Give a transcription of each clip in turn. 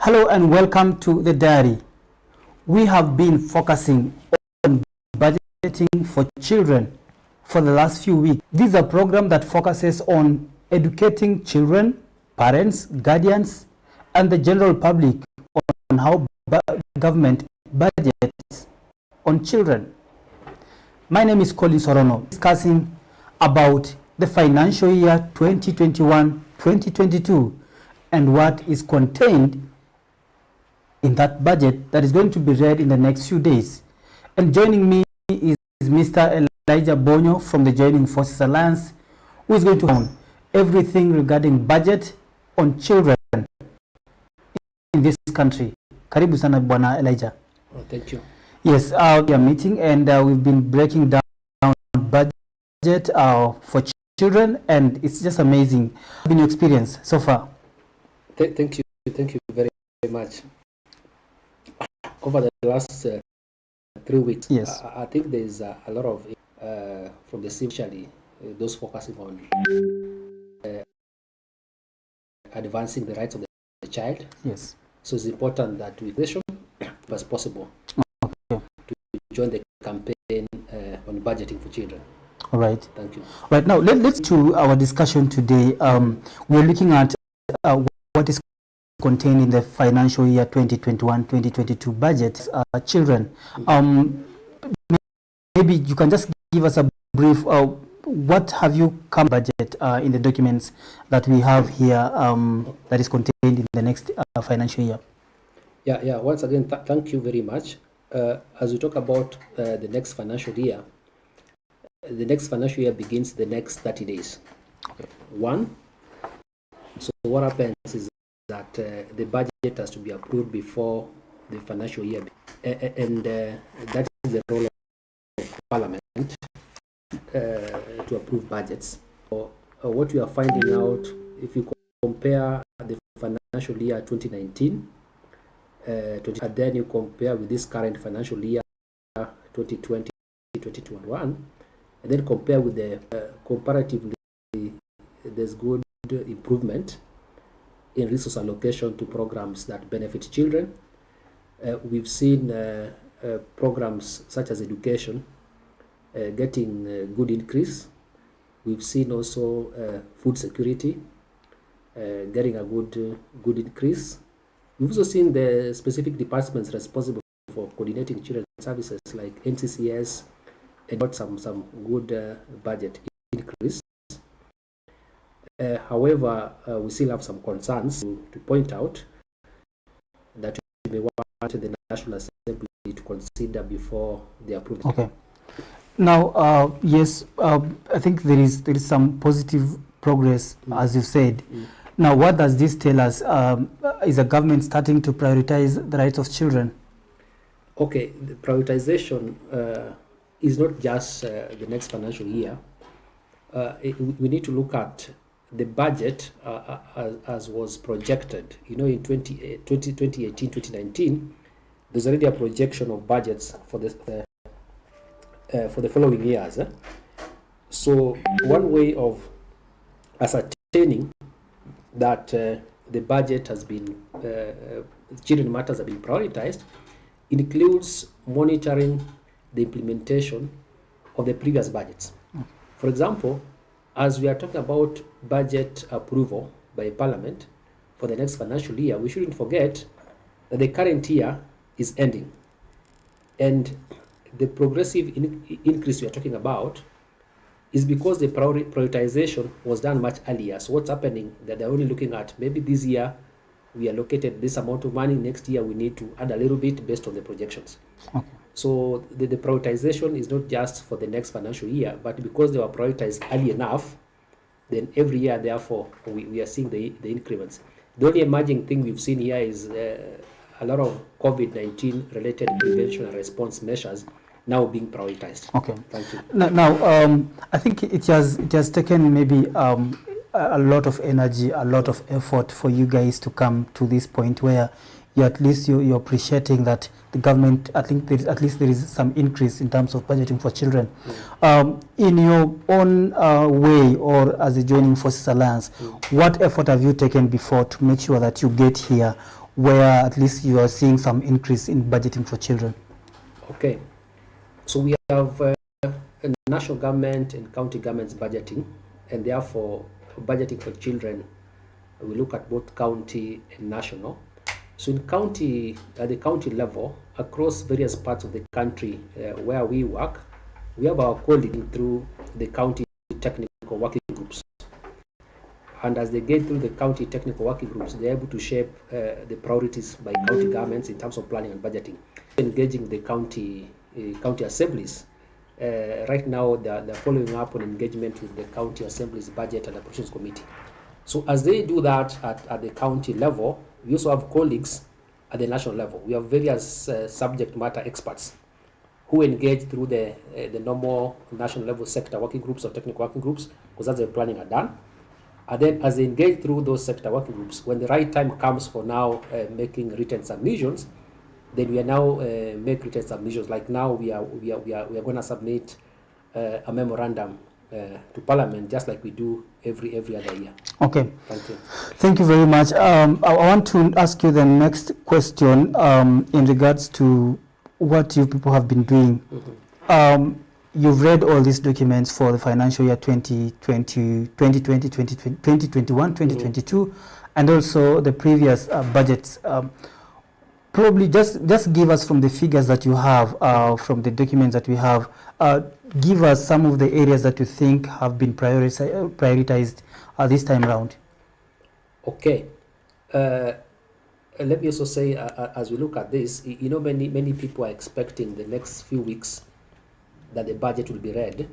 Hello and welcome to the diary. We have been focusing on budgeting for children for the last few weeks. This is a program that focuses on educating children, parents, guardians, and the general public on how government budgets on children. My name is Colin Sorono, discussing about the financial year 2021-2022 and what is contained in that budget that is going to be read in the next few days. And joining me is Mr. Elijah Bonyo from the Joining Forces Alliance, who is going to own everything regarding budget on children in this country. Karibu sana Bwana Elijah. Oh, thank you. Yes, we are meeting and we've been breaking down budget for children, and it's just amazing. What's been your experience so far? Thank you very much. Over the last 3 weeks, yes, I think there's a lot of from the especially those focusing on advancing the rights of the child. Yes. So it's important that we as possible to join the campaign on budgeting for children. All right. Thank you. Right now, let's to our discussion today. We're looking at what is contained in the financial year 2021-2022 budget, children. Maybe you can just give us a brief. What have you come budget in the documents that we have here that is contained in the next financial year? Yeah. Once again, thank you very much. As we talk about the next financial year, the next financial year begins the next 30 days. Okay. So what happens is that the budget has to be approved before the financial year, and that is the role of Parliament to approve budgets. So, what we are finding out, if you compare the financial year 2019, and then you compare with this current financial year 2020-2021, and then compare with the comparatively, there's good improvement in resource allocation to programs that benefit children. We've seen programs such as education getting good increase. We've seen also food security getting a good increase. We've also seen the specific departments responsible for coordinating children's services like NCCS and got some good budget increase. However, we still have some concerns to point out that we may want the National Assembly to consider before they approve. Okay. Now, yes, I think there is some positive progress, as you said. Now, what does this tell us? Is the government starting to prioritize the rights of children? Okay, the prioritization is not just the next financial year. We need to look at the budget as was projected. You know, in 2018-2019, there's already a projection of budgets for the following years. So one way of ascertaining that the budget has been, children matters have been prioritized, includes monitoring the implementation of the previous budgets. For example, as we are talking about budget approval by Parliament for the next financial year, we shouldn't forget that the current year is ending. And the progressive increase we are talking about is because the prioritization was done much earlier. So what's happening, that they're only looking at maybe this year we allocated this amount of money, next year we need to add a little bit based on the projections. Okay. So the prioritization is not just for the next financial year, but because they were prioritized early enough, then every year, therefore, we are seeing the increments. The only emerging thing we've seen here is a lot of COVID-19 related prevention and response measures now being prioritized. Okay. Thank you. Now, I think it has taken maybe a lot of energy, a lot of effort for you guys to come to this point where you're appreciating that the government, I think at least there is some increase in terms of budgeting for children. In your own way, or as a Joining Forces Alliance, what effort have you taken before to make sure that you get here where at least you are seeing some increase in budgeting for children? Okay, so we have national government and county governments budgeting, and therefore budgeting for children, we look at both county and national. So in county, at the county level, across various parts of the country where we work, we have our colleagues through the county technical working groups. And as they get through the county technical working groups, they're able to shape the priorities by county governments in terms of planning and budgeting. Engaging the county assemblies. Right now, they're following up on engagement with the county assemblies budget and appropriations committee. So as they do that at the county level, we also have colleagues at the national level. We have various subject matter experts who engage through the normal national level sector working groups or technical working groups, because that's the planning are done. And then as they engage through those sector working groups, when the right time comes for now making written submissions, then we are now make written submissions. Like now we are going to submit a memorandum to Parliament, just like we do every other year. Okay. Thank you. Thank you very much. I want to ask you the next question in regards to what you people have been doing. Mm-hmm. You've read all these documents for the financial year 2021, 2022, and also the previous budgets. Probably just give us from the figures that you have, from the documents that we have, give us some of the areas that you think have been prioritized this time around. Okay. Let me also say, as we look at this, you know, many people are expecting the next few weeks that the budget will be read,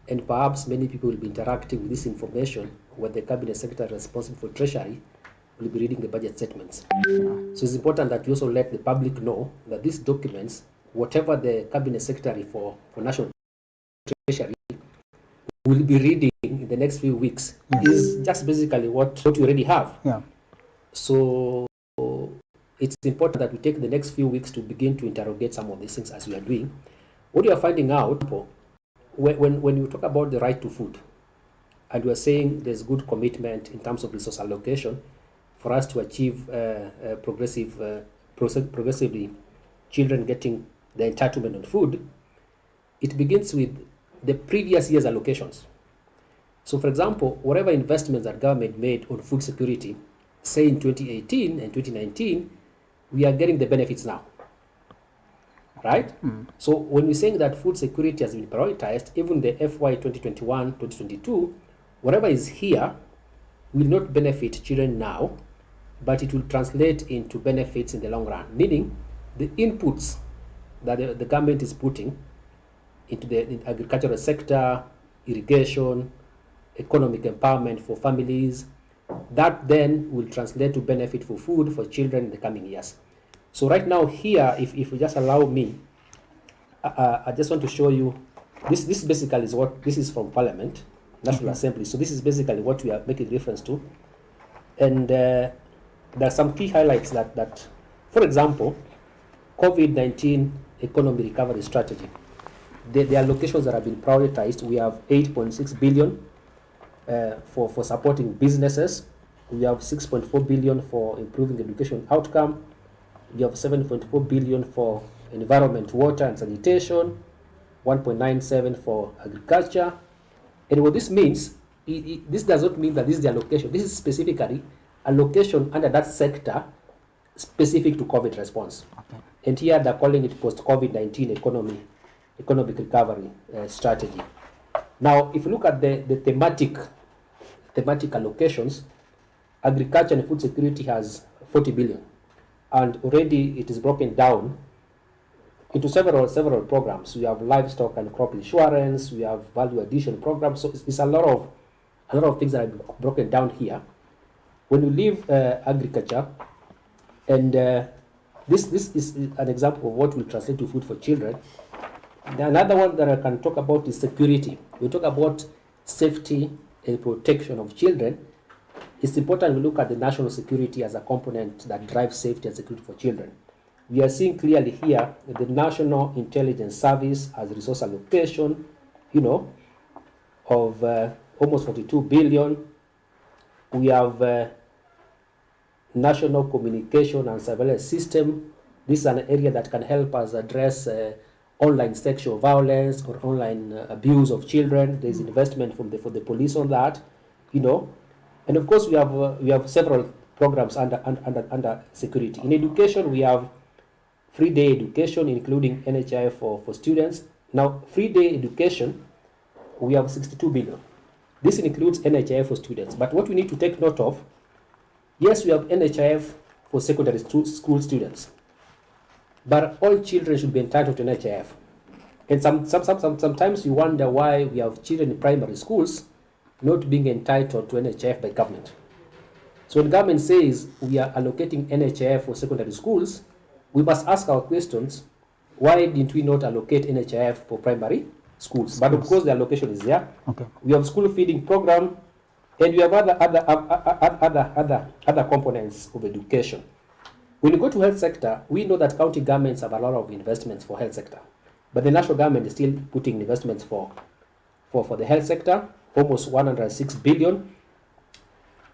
and perhaps many people will be interacting with this information when the cabinet secretary responsible for treasury will be reading the budget statements. So it's important that we also let the public know that these documents, whatever the cabinet secretary for national treasury will be reading in the next few weeks, is just basically what we already have. Yeah. So it's important that we take the next few weeks to begin to interrogate some of these things as we are doing. What you are finding out, when you talk about the right to food, and we are saying there's good commitment in terms of resource allocation for us to achieve progressively children getting the entitlement on food, it begins with the previous year's allocations. So for example, whatever investments that government made on food security, say in 2018 and 2019, we are getting the benefits now, right? So when we're saying that food security has been prioritized, even the FY 2021, 2022, whatever is here will not benefit children now, but it will translate into benefits in the long run, meaning the inputs that the government is putting into the agricultural sector, irrigation, economic empowerment for families, that then will translate to benefit for food for children in the coming years. So right now here, if you just allow me, I just want to show you, this basically is what, this is from Parliament, National Assembly. So this is basically what we are making reference to. And there are some key highlights that for example, COVID-19 economy recovery strategy. The allocations that have been prioritized, we have 8.6 billion for supporting businesses. We have 6.4 billion for improving education outcome. We have 7.4 billion for environment, water and sanitation, 1.97 for agriculture. And what this means, this does not mean that this is the allocation. This is specifically allocation under that sector specific to COVID response. Okay. And here they're calling it post-COVID-19 economic recovery strategy. Now, if you look at the thematic allocations, agriculture and food security has 40 billion. And already it is broken down into several programs. We have livestock and crop insurance, we have value addition programs. So it's a lot of things that are broken down here. When you leave agriculture, and this is an example of what will translate to food for children. Another one that I can talk about is security. We talk about safety and protection of children. It's important we look at the national security as a component that drives safety and security for children. We are seeing clearly here that the National Intelligence Service has resource allocation, of almost 42 billion. We have national communication and surveillance system. This is an area that can help us address online sexual violence or online abuse of children. There's investment for the police on that, you know, and of course we have several programs under security. In education, we have free day education, including NHIF for students. Now, free day education, we have 62 billion. This includes NHIF for students. But what we need to take note of, yes, we have NHIF for secondary school students, but all children should be entitled to NHIF. And sometimes you wonder why we have children in primary schools not being entitled to NHIF by government. So when government says we are allocating NHIF for secondary schools, we must ask our questions, why didn't we not allocate NHIF for primary schools? But of course the allocation is there. Okay. We have school feeding program, and we have other components of education. When you go to health sector, we know that county governments have a lot of investments for health sector, but the national government is still putting investments for the health sector, almost 106 billion.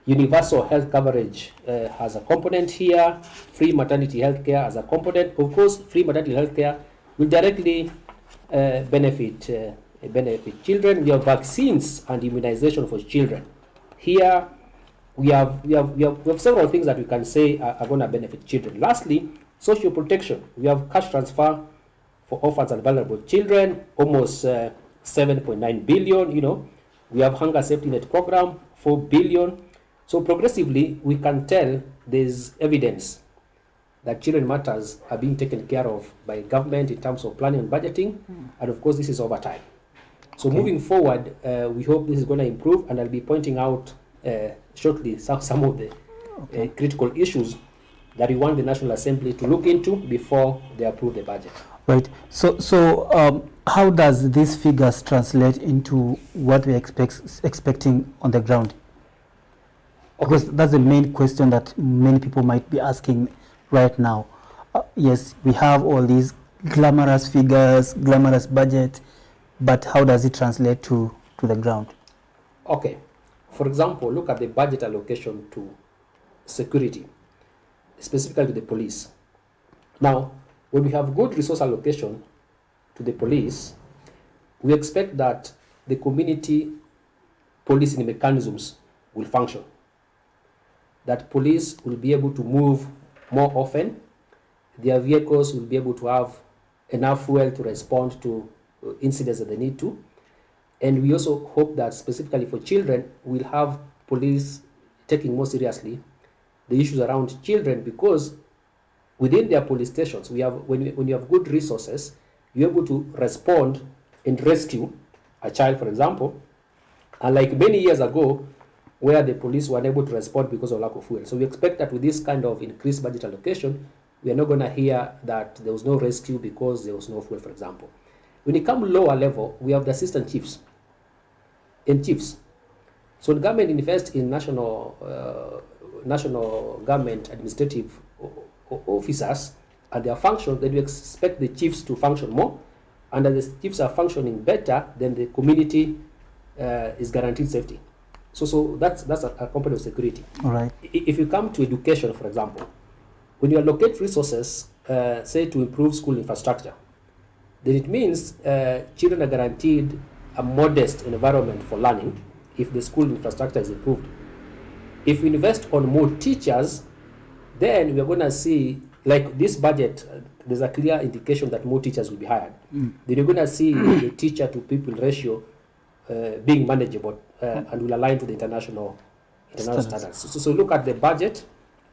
Universal health coverage has a component here. Free maternity health care as a component. Of course, free maternity health care will directly benefit children. We have vaccines and immunization for children. Here, we have several things that we can say are going to benefit children. Lastly, social protection. We have cash transfer for orphans and vulnerable children, almost 7.9 billion. You know, we have hunger safety net program, 4 billion. So progressively, we can tell there's evidence that children matters are being taken care of by government in terms of planning and budgeting, and of course, this is over time. So moving forward, we hope this is going to improve, and I'll be pointing out shortly some of the critical issues that we want the National Assembly to look into before they approve the budget. Right. So how does these figures translate into what we're expecting on the ground? Because that's the main question that many people might be asking right now. Yes, we have all these glamorous figures, glamorous budget, but how does it translate to the ground? Okay. For example, look at the budget allocation to security, specifically to the police. Now, when we have good resource allocation to the police, we expect that the community policing mechanisms will function, that police will be able to move more often, their vehicles will be able to have enough fuel to respond to incidents that they need to. And we also hope that specifically for children, we'll have police taking more seriously the issues around children, because within their police stations, we have when you have good resources, you're able to respond and rescue a child, for example, unlike many years ago, where the police were unable to respond because of lack of fuel. So we expect that with this kind of increased budget allocation, we are not going to hear that there was no rescue because there was no fuel, for example. When it comes lower level, we have the assistant chiefs and chiefs. So the government invests in national government administrative officers and their function, then we expect the chiefs to function more. And as the chiefs are functioning better, then the community is guaranteed safety. So that's a component of security. All right. If you come to education, for example, when you allocate resources, say to improve school infrastructure, then it means children are guaranteed a modest environment for learning if the school infrastructure is improved. If we invest on more teachers, then we're going to see, like this budget, there's a clear indication that more teachers will be hired. Then you're going to see the teacher to people ratio being manageable and will align to the international standards. So look at the budget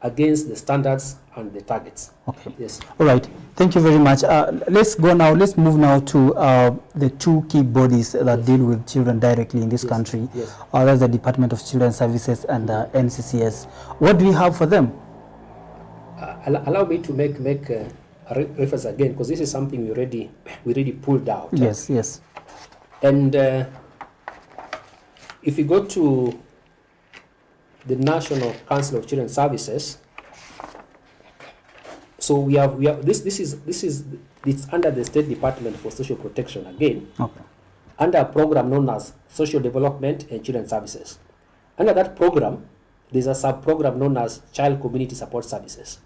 against the standards and the targets. Okay. Yes. All right. Thank you very much. Let's move now to the two key bodies that deal with children directly in this country. Yes. That's the Department of Children's Services and NCCS. What do we have for them? Allow me to make a reference again, because this is something we already pulled out. Yes, yes. And if you go to the National Council of Children's Services, so we have it's under the State Department for Social Protection again. Okay. Under a program known as Social Development and Children's Services. Under that program, there's a sub-program known as Child Community Support Services.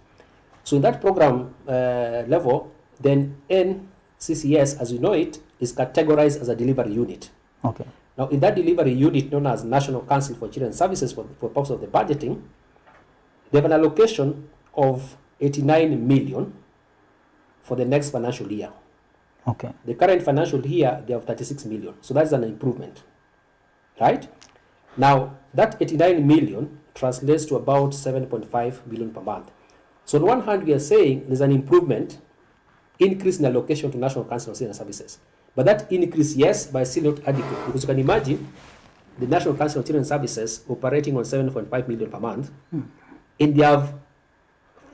So in that program level, then NCCS, as we know it, is categorized as a delivery unit. Okay. Now, in that delivery unit known as National Council for Children Services for purpose of the budgeting, they have an allocation of 89 million for the next financial year. Okay. The current financial year, they have 36 million. So that's an improvement, right? Now, that 89 million translates to about 7.5 million per month. So on one hand, we are saying there's an improvement, increase in allocation to National Council of Children Services. But that increase, yes, but still not adequate, because you can imagine the National Council of Children Services operating on 7.5 million per month, and they have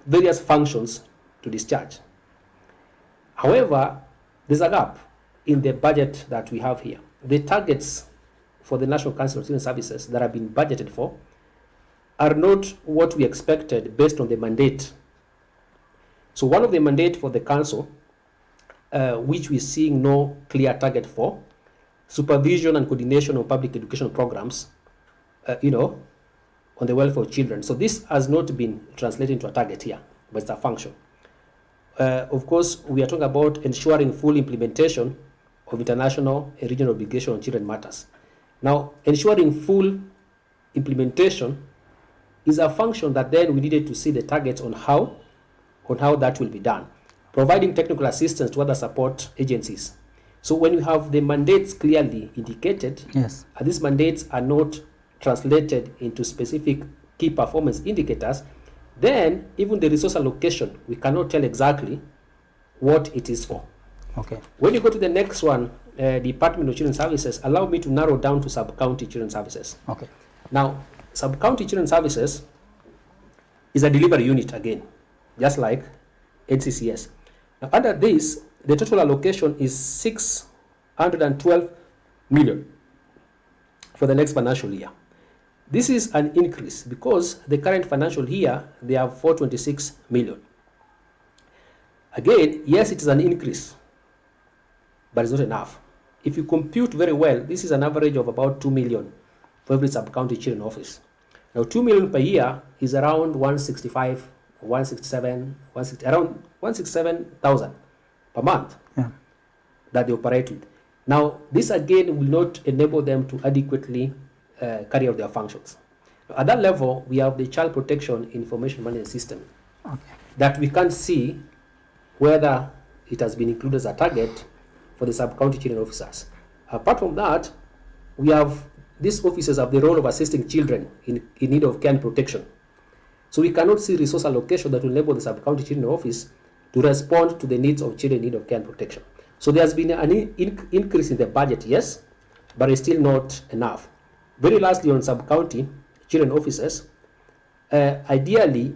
various functions to discharge. However, there's a gap in the budget that we have here. The targets for the National Council of Children Services that have been budgeted for are not what we expected based on the mandate. So one of the mandate for the council, which we're seeing no clear target for, supervision and coordination of public education programs, on the welfare of children. So this has not been translated into a target here, but it's a function. Of course, we are talking about ensuring full implementation of international and regional obligation on children matters. Now, ensuring full implementation is a function that then we needed to see the targets on how that will be done. Providing technical assistance to other support agencies. So when you have the mandates clearly indicated, Yes. and these mandates are not translated into specific key performance indicators, then even the resource allocation, we cannot tell exactly what it is for. Okay. When you go to the next one, Department of Children Services, allow me to narrow down to sub-county children services. Okay. Now, sub-county children services is a delivery unit again, just like NCCS. Now, under this, the total allocation is 612 million for the next financial year. This is an increase because the current financial year, they have 426 million. Again, yes, it is an increase, but it's not enough. If you compute very well, this is an average of about 2 million for every sub-county children office. Now, 2 million per year is around 165, 167, around 167,000 per month, Yeah. that they operate with. Now, this again will not enable them to adequately carry out their functions. At that level, we have the Child Protection Information Management System Okay. that we can't see whether it has been included as a target for the sub-county children officers. Apart from that, we have these officers have the role of assisting children in need of care and protection. So we cannot see resource allocation that will enable the sub-county children office to respond to the needs of children in need of care and protection. So there has been an increase in the budget, yes, but it's still not enough. Very lastly, on sub-county children officers, ideally,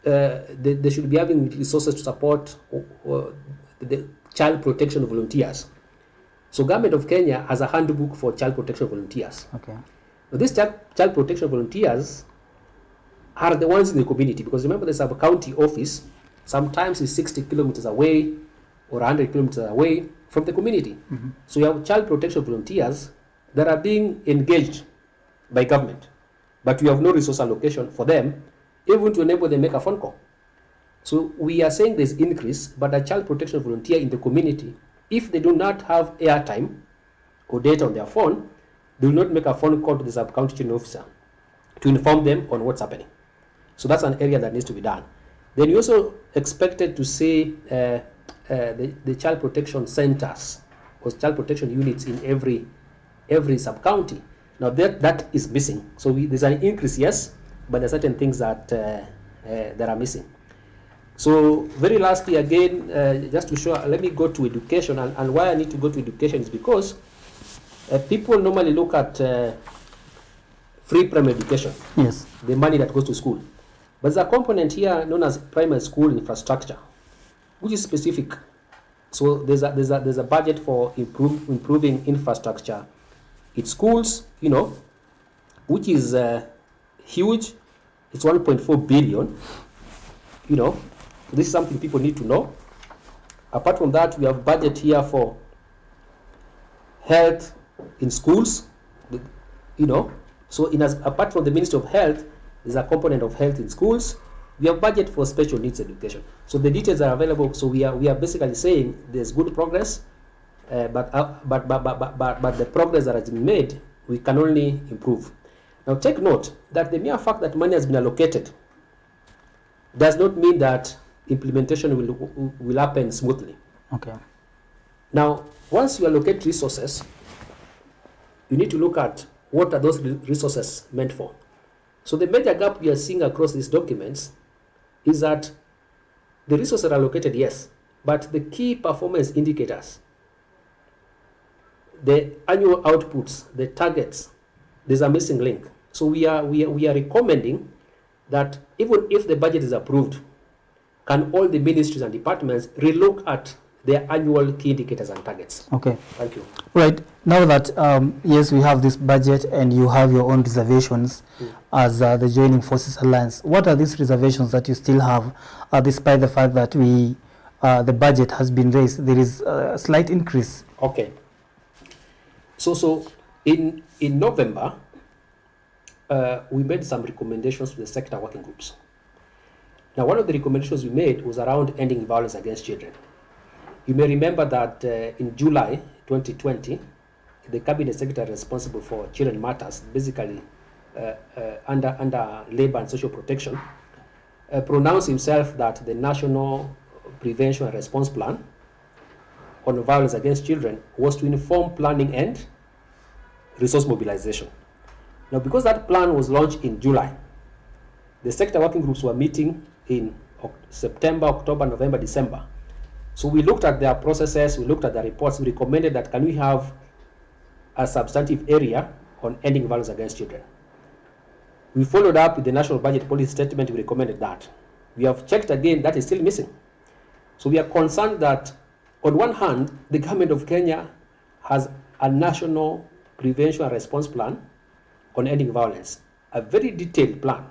they should be having resources to support the child protection volunteers. So Government of Kenya has a handbook for child protection volunteers. Okay. Now, these child protection volunteers are the ones in the community, because remember the sub-county office sometimes is 60 kilometers away or 100 kilometers away from the community. Mm-hmm. So you have child protection volunteers that are being engaged by government, but we have no resource allocation for them, even to enable them make a phone call. So we are saying there's increase, but a child protection volunteer in the community, if they do not have airtime or data on their phone, they will not make a phone call to the sub-county children officer to inform them on what's happening. So that's an area that needs to be done. Then you also expected to see the child protection centers or child protection units in every sub-county. Now that is missing. So there's an increase, yes, but there are certain things that are missing. So very lastly, again, just to show, let me go to education, and why I need to go to education is because people normally look at free primary education, Yes. the money that goes to school. But there's a component here known as primary school infrastructure, which is specific. So there's a budget for improving infrastructure in schools, which is huge. It's 1.4 billion. This is something people need to know. Apart from that, we have budget here for health in schools. So apart from the Ministry of Health, There's a component of health in schools. We have budget for special needs education. So the details are available. So we are basically saying there's good progress, but the progress that has been made, we can only improve. Now take note that the mere fact that money has been allocated does not mean that implementation will happen smoothly. Okay. Now, once you allocate resources, you need to look at what are those resources meant for. So the major gap we are seeing across these documents is that the resources are allocated, yes, but the key performance indicators, the annual outputs, the targets, there's a missing link. So we are recommending that even if the budget is approved, can all the ministries and departments relook at their annual key indicators and targets. Okay. Thank you. Right. Now that, yes, we have this budget and you have your own reservations as the Joining Forces Alliance, what are these reservations that you still have, despite the fact that the budget has been raised? There is a slight increase. Okay. So in November, we made some recommendations to the sector working groups. Now, one of the recommendations we made was around ending violence against children. You may remember that in July 2020, the cabinet secretary responsible for children matters, basically under labor and social protection, pronounced himself that the National Prevention and Response Plan on violence against children was to inform planning and resource mobilization. Now, because that plan was launched in July, the sector working groups were meeting in September, October, November, December. So we looked at their processes, we looked at the reports, we recommended that can we have a substantive area on ending violence against children. We followed up with the National Budget Policy Statement, we recommended that. We have checked again, that is still missing. So we are concerned that on one hand, the government of Kenya has a National Prevention and Response Plan on ending violence, a very detailed plan,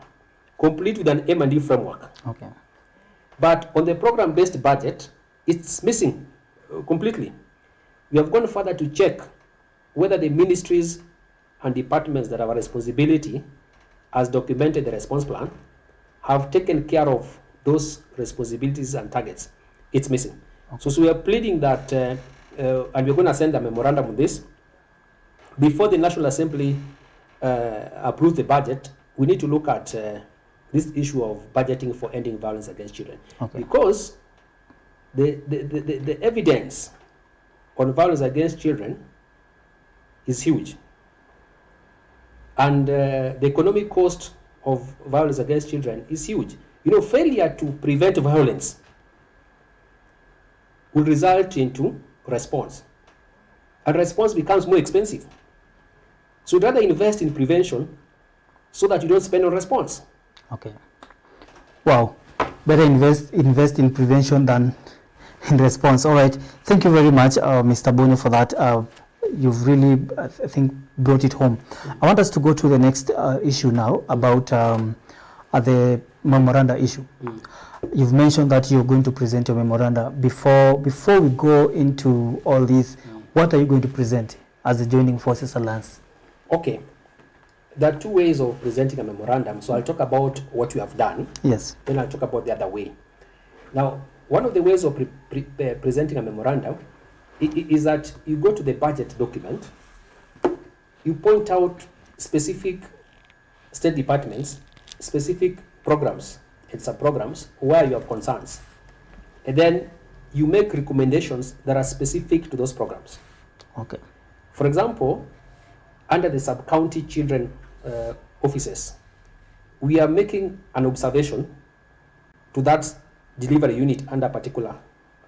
complete with an M&E framework. Okay. But on the program-based budget, it's missing completely. We have gone further to check whether the ministries and departments that have a responsibility, as documented in the response plan, have taken care of those responsibilities and targets. It's missing. Okay. So we are pleading that, and we're going to send a memorandum on this. Before the National Assembly approves the budget, we need to look at this issue of budgeting for ending violence against children. Okay. Because the evidence on violence against children is huge. And the economic cost of violence against children is huge. You know, failure to prevent violence will result into response. And response becomes more expensive. So you'd rather invest in prevention so that you don't spend on response. Okay. Wow. Better invest in prevention than in response. All right. Thank you very much, Mr. Bono, for that. You've really, I think, brought it home. I want us to go to the next issue now about the memoranda issue. You've mentioned that you're going to present your memoranda. Before we go into all this, what are you going to present as the Joining Forces Alliance? Okay. There are two ways of presenting a memorandum. So I'll talk about what you have done. Yes. Then I'll talk about the other way. Now, one of the ways of presenting a memorandum is that you go to the budget document, you point out specific state departments, specific programs and sub-programs where you have concerns. And then you make recommendations that are specific to those programs. Okay. For example, under the sub-county children offices, we are making an observation to that delivery unit under a particular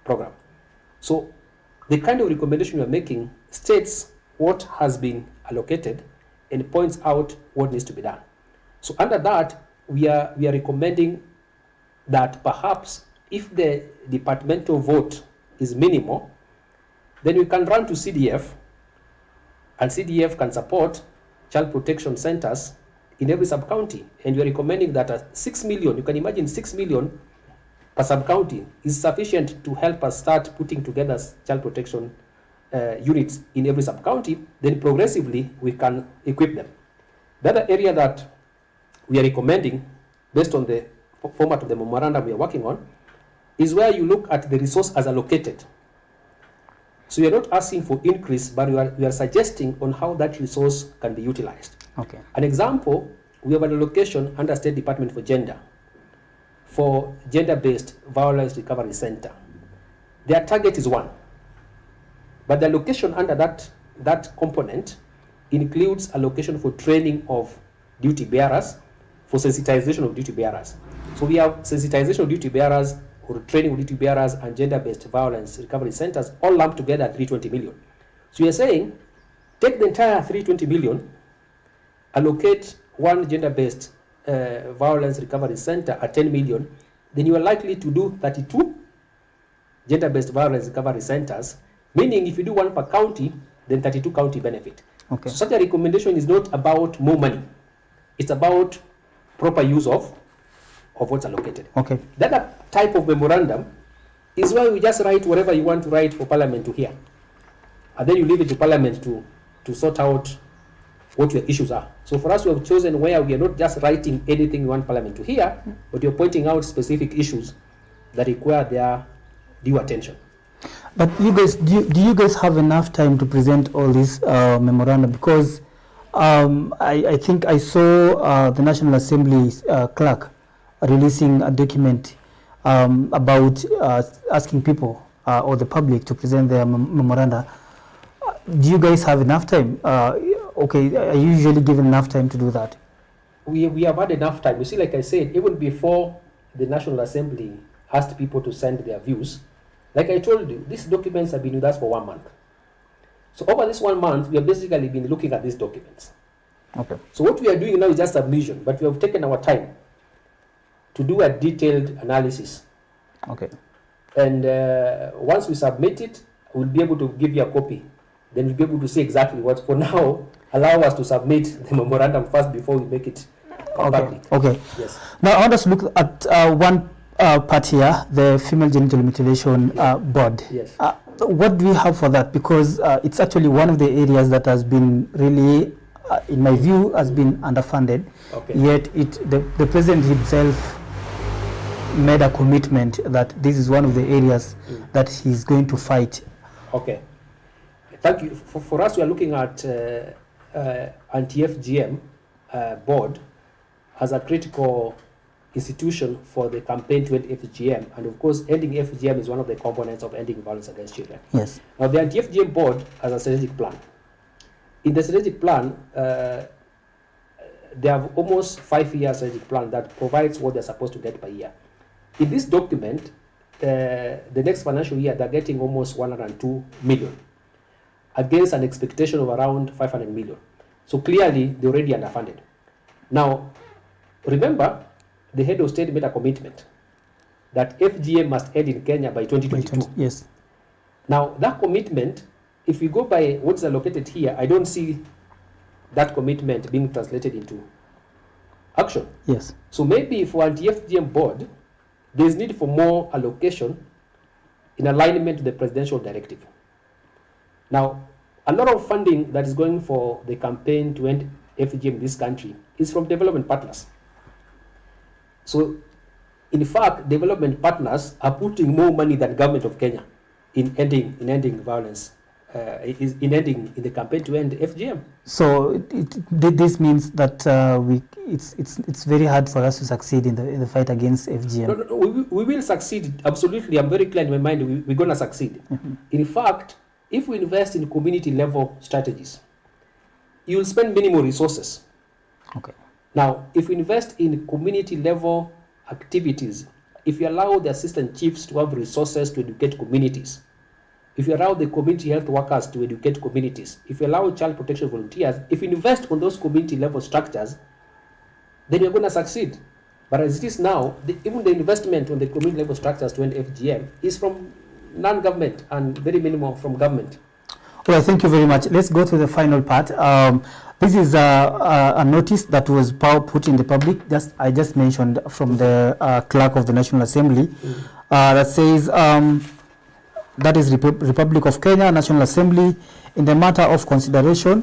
program. So the kind of recommendation we are making states what has been allocated and points out what needs to be done. So under that, we are recommending that perhaps if the departmental vote is minimal, then we can run to CDF, and CDF can support child protection centers in every sub-county. And we are recommending that 6 million, you can imagine 6 million per sub-county is sufficient to help us start putting together child protection units in every sub-county. Then progressively we can equip them. The other area that we are recommending, based on the format of the memorandum we are working on, is where you look at the resource as allocated. So you are not asking for increase, but you are suggesting on how that resource can be utilized. Okay. An example, we have an allocation under State Department for Gender, for Gender-Based Violence Recovery Center. Their target is 1. But the allocation under that component includes allocation for training of duty bearers, for sensitization of duty bearers. So we have sensitization of duty bearers, or training of duty bearers, and gender-based violence recovery centers all lumped together at 320 million. So we are saying, take the entire 320 million, allocate one gender-based violence recovery center at 10 million, then you are likely to do 32 gender-based violence recovery centers, meaning if you do one per county, then 32 county benefit. Okay. So such a recommendation is not about more money. It's about proper use of what's allocated. Okay. The other type of memorandum is where we just write whatever you want to write for Parliament to hear. And then you leave it to Parliament to sort out what your issues are. So for us, we have chosen where we are not just writing anything we want Parliament to hear, but you're pointing out specific issues that require their due attention. But you guys, do you guys have enough time to present all these memoranda? Because I think I saw the National Assembly's clerk releasing a document about asking people or the public to present their memoranda. Do you guys have enough time? Okay, are you usually given enough time to do that? We have had enough time. You see, like I said, even before the National Assembly asked people to send their views, like I told you, these documents have been with us for 1 month. So over this 1 month, we have basically been looking at these documents. Okay. So what we are doing now is just submission, but we have taken our time to do a detailed analysis. Okay. And once we submit it, we'll be able to give you a copy. Then we'll be able to see exactly what, for now, allow us to submit the memorandum first before we make it public. Okay. Yes. Now I want us to look at one part here, the Female Genital Mutilation Board. Yes. What do we have for that? Because it's actually one of the areas that has been really, in my view, has been underfunded. Okay. Yet the president himself made a commitment that this is one of the areas that he's going to fight. Okay. Thank you. For us, we are looking at anti-FGM board as a critical institution for the campaign to end FGM. And of course, ending FGM is one of the components of ending violence against children. Yes. Now, the anti-FGM board has a strategic plan. In the strategic plan, they have almost 5-year strategic plan that provides what they're supposed to get per year. In this document, the next financial year, they're getting almost 102 million against an expectation of around 500 million. So clearly, they're already underfunded. Now, remember, the head of state made a commitment that FGM must end in Kenya by 2022. Yes. Now, that commitment, if we go by what's allocated here, I don't see that commitment being translated into action. Yes. So maybe for anti-FGM board, there's need for more allocation in alignment to the presidential directive. Now, a lot of funding that is going for the campaign to end FGM in this country is from development partners. So, in fact, development partners are putting more money than government of Kenya in ending violence, in the campaign to end FGM. So this means that it's very hard for us to succeed in the fight against FGM. No, we will succeed. Absolutely, I'm very clear in my mind. We're going to succeed. Mm-hmm. In fact, if we invest in community level strategies, you will spend minimal resources. Okay. Now, if we invest in community level activities, if you allow the assistant chiefs to have resources to educate communities, if you allow the community health workers to educate communities, if you allow child protection volunteers, if you invest on those community level structures, then you're going to succeed. But as it is now, even the investment on the community level structures to end FGM is from non-government and very minimal from government. Well, thank you very much. Let's go to the final part. This is a notice that was put in the public. I just mentioned from the clerk of the National Assembly that says that is Republic of Kenya National Assembly in the matter of consideration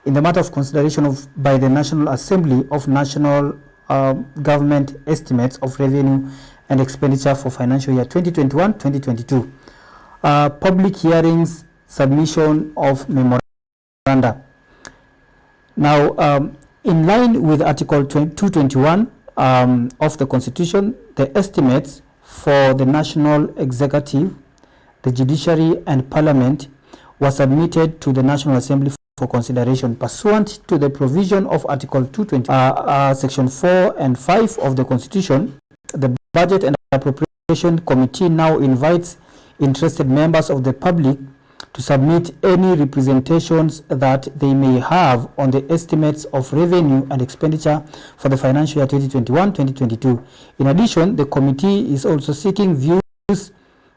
by the National Assembly of National government estimates of revenue and expenditure for financial year 2021-2022. Public hearings, submission of memoranda. Now, in line with Article 221 of the Constitution, the estimates for the National Executive, the Judiciary and Parliament were submitted to the National Assembly for consideration pursuant to the provision of Article 220, Section 4 and 5 of the Constitution. The Budget and Appropriation Committee now invites interested members of the public to submit any representations that they may have on the estimates of revenue and expenditure for the financial year 2021-2022. In addition, the committee is also seeking views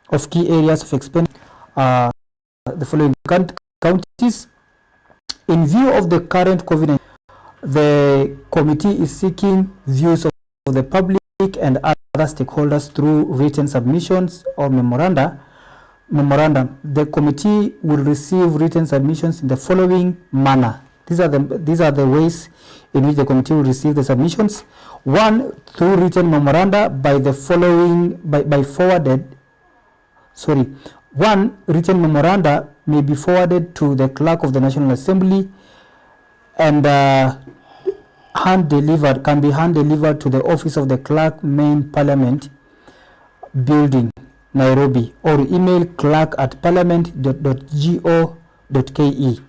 of key areas of expenditure, the following counties. In view of the current COVID-19, the committee is seeking views of the public and other stakeholders through written submissions or memorandum. The committee will receive written submissions in the following manner. These are the ways in which the committee will receive the submissions. One, through written memoranda One written memoranda may be forwarded to the Clerk of the National Assembly and can be hand delivered to the office of the Clerk, Main Parliament Building, Nairobi, or email clerk@parliament.go.ke,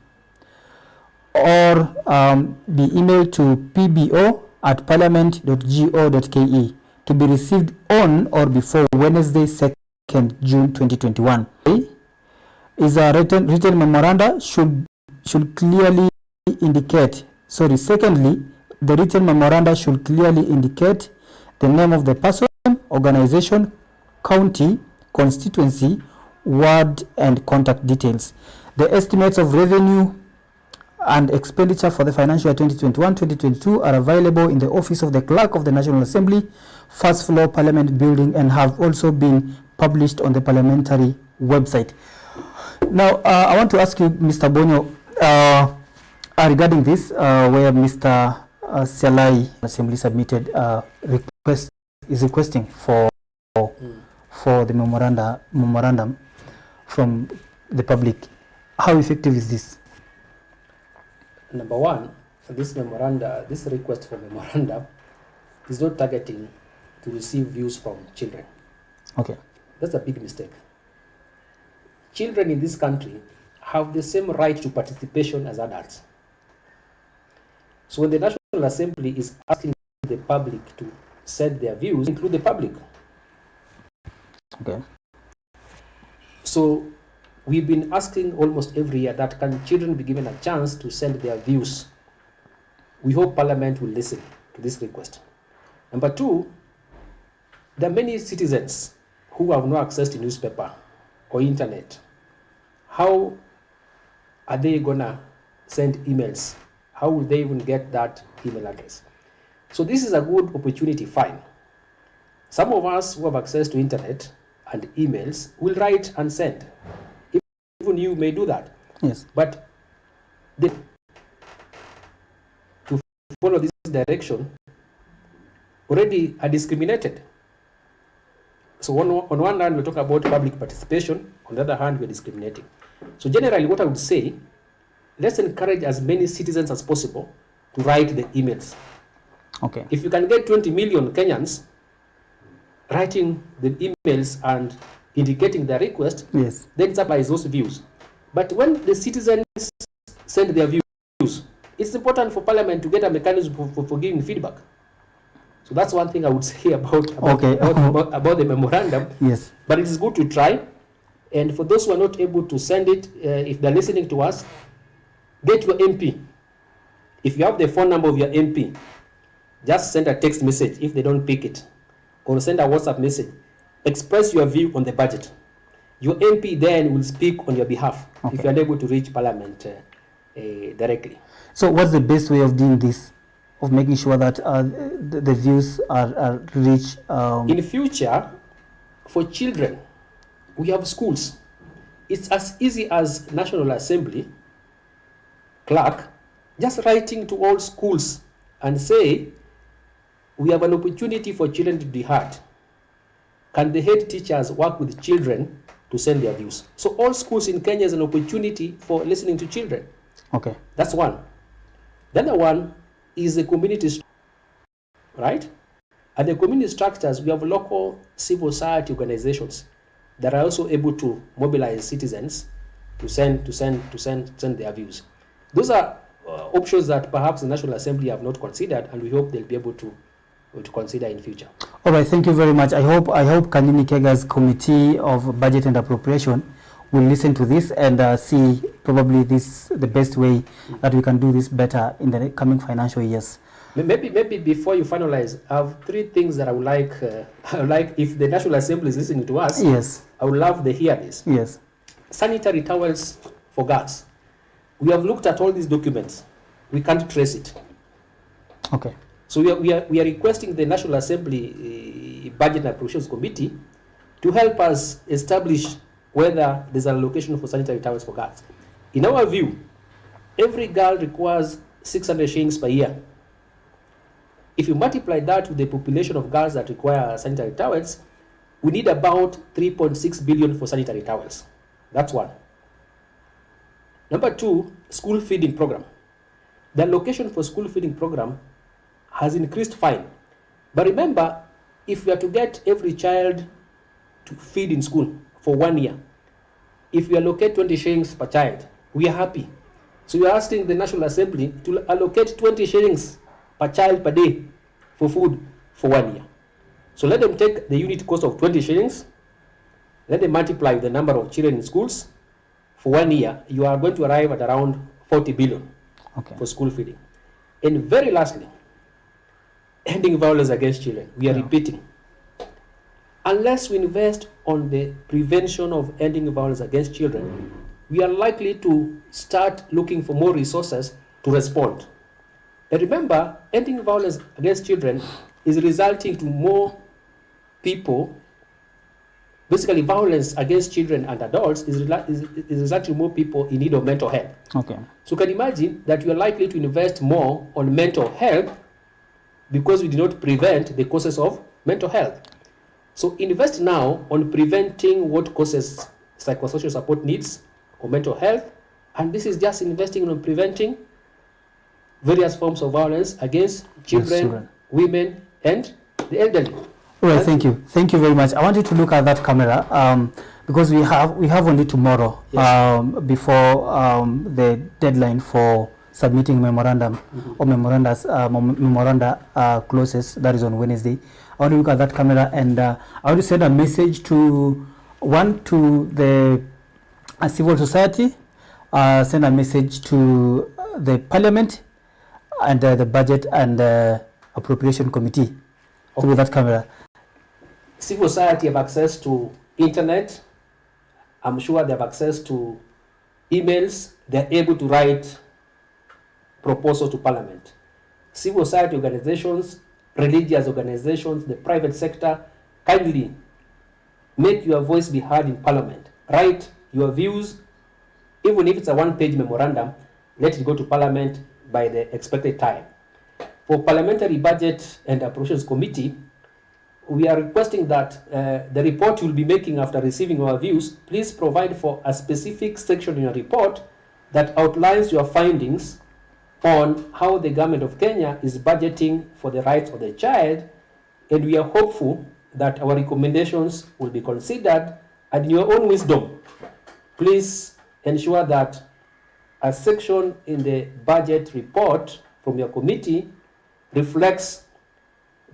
or be emailed to pbo@parliament.go.ke, to be received on or before Wednesday, 2nd June 2021. Is a written memoranda should clearly indicate. Secondly, the written memoranda should clearly indicate the name of the person, organization, county, constituency, ward, and contact details. The estimates of revenue and expenditure for the financial year 2021-2022 are available in the office of the Clerk of the National Assembly, first floor Parliament Building, and have also been published on the parliamentary website. Now, I want to ask you, Mr. Bonyo, regarding this, where Mr. Sialai Assembly submitted is requesting for the memorandum from the public. How effective is this? Number one, this request for memorandum is not targeting to receive views from children. Okay. That's a big mistake. Children in this country have the same right to participation as adults. So when the National Assembly is asking the public to send their views, include the public. Okay. So we've been asking almost every year that can children be given a chance to send their views. We hope Parliament will listen to this request. Number two, there are many citizens who have no access to newspaper or internet. How are they gonna send emails? How will they even get that email address? So this is a good opportunity, fine. Some of us who have access to internet and emails will write and send. Even you may do that. Yes. But to follow this direction already are discriminated. So on one hand, we talk about public participation. On the other hand, we're discriminating. So generally, what I would say, let's encourage as many citizens as possible to write the emails. Okay. If you can get 20 million Kenyans writing the emails and indicating their request, yes, then it supplies those views. But when the citizens send their views, it's important for Parliament to get a mechanism for giving feedback. So that's one thing I would say about the memorandum. Yes. But it is good to try. And for those who are not able to send it, if they're listening to us, get your MP. If you have the phone number of your MP, just send a text message if they don't pick it, or send a WhatsApp message. Express your view on the budget. Your MP then will speak on your behalf if you are able to reach Parliament directly. So what's the best way of doing this, of making sure that the views are reached? In future, for children, we have schools. It's as easy as National Assembly clerk just writing to all schools and say, we have an opportunity for children to be heard. Can the head teachers work with children to send their views? So all schools in Kenya is an opportunity for listening to children. Okay. That's one. The other one is the community, right? At the community structures, we have local civil society organizations that are also able to mobilize citizens to send their views. Those are options that perhaps the National Assembly have not considered, and we hope they'll be able to consider in future. All right, thank you very much. I hope Kanini Kega's Committee of Budget and Appropriation will listen to this and see probably the best way that we can do this better in the coming financial years. Maybe before you finalize, I have three things that I would like. If the National Assembly is listening to us, yes, I would love to hear this. Yes. Sanitary towels for girls. We have looked at all these documents. We can't trace it. Okay. So we are requesting the National Assembly Budget and Appropriations Committee to help us establish whether there's an allocation for sanitary towels for girls. In our view, every girl requires 600 shillings per year. If you multiply that with the population of girls that require sanitary towels, we need about 3.6 billion for sanitary towels. That's one. Number two, school feeding program. The allocation for school feeding program has increased fine. But remember, if we are to get every child to feed in school for 1 year, if we allocate 20 shillings per child, we are happy. So we are asking the National Assembly to allocate 20 shillings per child per day for food for 1 year. So let them take the unit cost of 20 shillings, let them multiply the number of children in schools. For 1 year, you are going to arrive at around 40 billion for school feeding. And very lastly, ending violence against children. We are repeating. Unless we invest on the prevention of ending violence against children, we are likely to start looking for more resources to respond. And remember, ending violence against children is resulting to more people. Basically, violence against children and adults is resulting to more people in need of mental health. Okay. So you can imagine that you are likely to invest more on mental health because we did not prevent the causes of mental health. So invest now on preventing what causes psychosocial support needs or mental health, and this is just investing on preventing various forms of violence against children, women, and the elderly. All right, thank you. Thank you very much. I want you to look at that camera because we have only tomorrow before the deadline for submitting memorandum or memoranda closes. That is on Wednesday. I want to look at that camera and I want to send a message to the civil society, send a message to the Parliament and the Budget and Appropriation Committee through that camera. Civil society have access to internet. I'm sure they have access to emails. They're able to write proposals to Parliament. Civil society organizations, religious organizations, the private sector, kindly make your voice be heard in Parliament. Write your views, even if it's a one-page memorandum, let it go to Parliament by the expected time. For Parliamentary Budget and Appropriations Committee, we are requesting that the report you'll be making after receiving our views, please provide for a specific section in your report that outlines your findings on how the government of Kenya is budgeting for the rights of the child, and we are hopeful that our recommendations will be considered, and in your own wisdom, please ensure that a section in the budget report from your committee reflects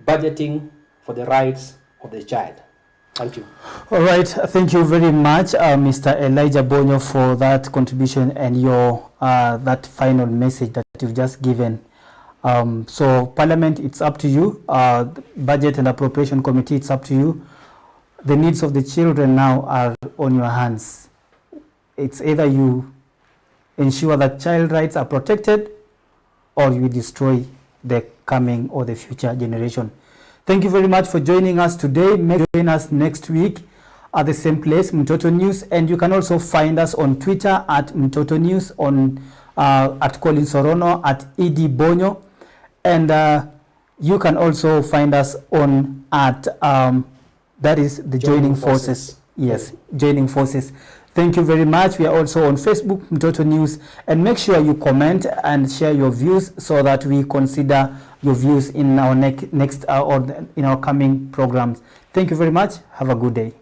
budgeting for the rights of the child. Thank you. All right, thank you very much, Mr. Elijah Bonyo, for that contribution and your that final message that you've just given. So Parliament, it's up to you. Budget and Appropriation Committee, it's up to you. The needs of the children now are on your hands. It's either you ensure that child rights are protected or you destroy the coming or the future generation. Thank you very much for joining us today. May join us next week at the same place, Mtoto News, and you can also find us on Twitter at Mtoto News, on at Colin Sorono, at Edi Bonyo, and You can also find us on at that is the Joining Forces. Yes, Joining Forces. Thank you very much. We are also on Facebook, Mtoto News, and make sure you comment and share your views so that we consider your views in our next or in our coming programs. Thank you very much. Have a good day.